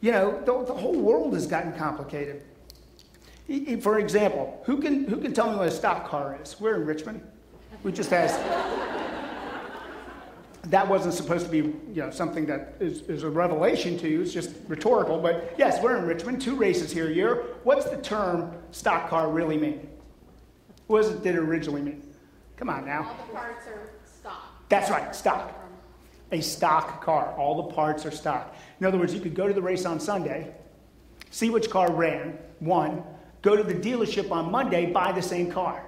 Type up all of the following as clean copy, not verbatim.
The whole world has gotten complicated. For example, who can tell me what a stock car is? We're in Richmond. We just asked. That wasn't supposed to be something that is a revelation to you. It's just rhetorical. But yes, we're in Richmond. 2 races here a year. What's the term stock car really mean? What did it originally mean? Come on now. All the parts are stock. That's right, stock. A stock car. All the parts are stock. In other words, you could go to the race on Sunday, see which car ran, won, go to the dealership on Monday, buy the same car.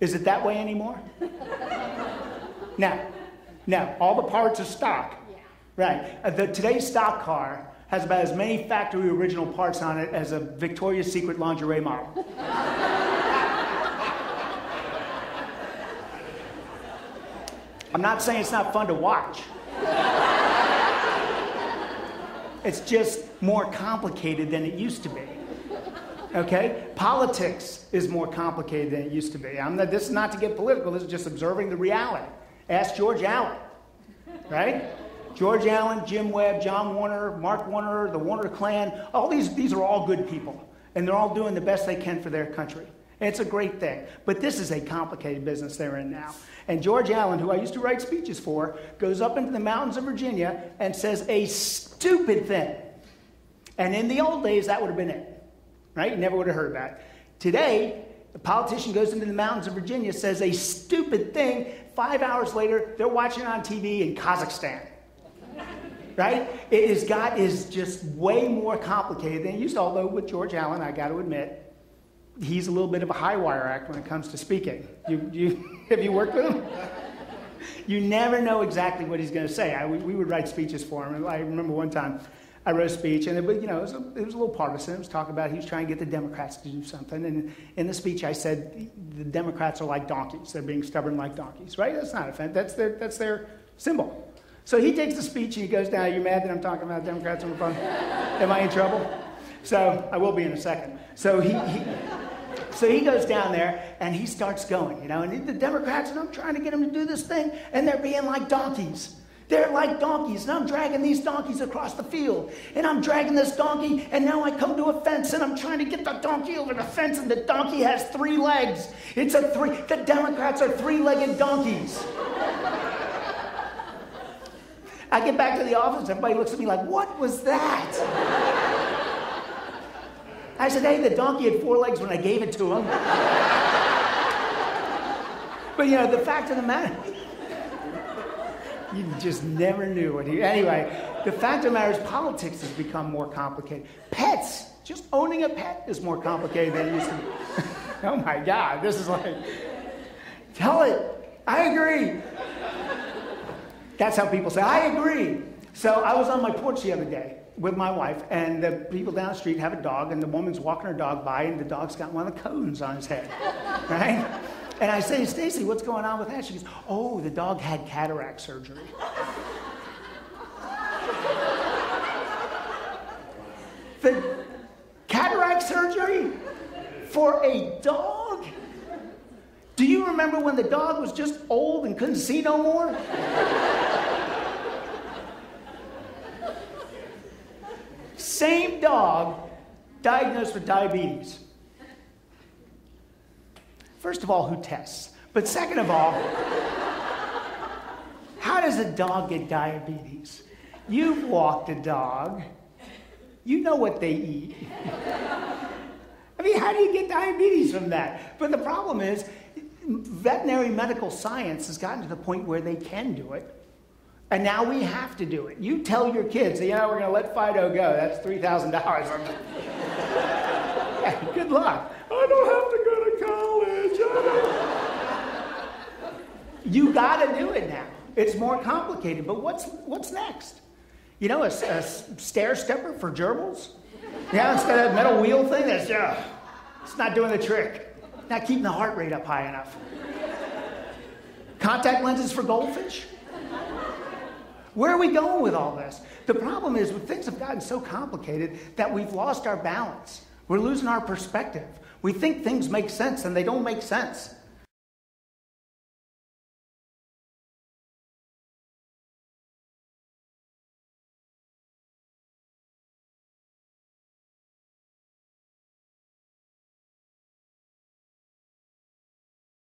Is it that way anymore? No, all the parts are stock. Yeah. Right. Today's stock car has about as many factory original parts on it as a Victoria's Secret lingerie model. I'm not saying it's not fun to watch. It's just more complicated than it used to be. Okay? Politics is more complicated than it used to be. This is not to get political. This is just observing the reality. Ask George Allen, right? George Allen, Jim Webb, John Warner, Mark Warner, the Warner clan. All these are all good people. And they're all doing the best they can for their country. And it's a great thing. But this is a complicated business they're in now. And George Allen, who I used to write speeches for, goes up into the mountains of Virginia and says a stupid thing. And in the old days, that would have been it. Right? You never would have heard that. Today, the politician goes into the mountains of Virginia, says a stupid thing. 5 hours later, they're watching it on TV in Kazakhstan. Right? It is just way more complicated than it used to. Although with George Allen, I got to admit, he's a little bit of a high wire act when it comes to speaking. Have you worked with him? You never know exactly what he's going to say. We would write speeches for him. I remember one time I wrote a speech, and it was a little partisan. It was talking about he was trying to get the Democrats to do something. And in the speech, I said the Democrats are like donkeys. They're being stubborn like donkeys. Right? That's not offensive. That's their symbol. So he takes the speech and he goes down. Are you mad that I'm talking about Democrats on the phone? Am I in trouble? So I will be in a second. So he goes down there and he starts going, and the Democrats, and I'm trying to get them to do this thing, and they're being like donkeys. They're like donkeys, and I'm dragging these donkeys across the field, and I'm dragging this donkey, and now I come to a fence, and I'm trying to get the donkey over the fence, and the donkey has 3 legs. The Democrats are 3-legged donkeys. I get back to the office, everybody looks at me like, what was that? I said, hey, the donkey had 4 legs when I gave it to him. But, the fact of the matter, you just never knew what anyway, the fact of the matter is politics has become more complicated. Pets, just owning a pet is more complicated than it used to be. Oh my God, this is like, tell it, I agree. That's how people say, I agree. So I was on my porch the other day with my wife, and the people down the street have a dog, and the woman's walking her dog by, and the dog's got one of the cones on his head, right? And I say, Stacy, what's going on with that? She goes, oh, the dog had cataract surgery. The cataract surgery for a dog? Do you remember when the dog was just old and couldn't see no more? Same dog diagnosed with diabetes. First of all, who tests? But second of all, how does a dog get diabetes? You've walked a dog. You know what they eat. I mean, how do you get diabetes from that? But the problem is, veterinary medical science has gotten to the point where they can do it. And now we have to do it. You tell your kids, we're going to let Fido go. That's $3,000. Yeah, good luck. I don't have to go to college. You got to do it now. It's more complicated. But what's next? A stair stepper for gerbils? Yeah, instead of that metal wheel thing, it's not doing the trick. Not keeping the heart rate up high enough. Contact lenses for goldfish? Where are we going with all this? The problem is things have gotten so complicated that we've lost our balance. We're losing our perspective. We think things make sense, and they don't make sense.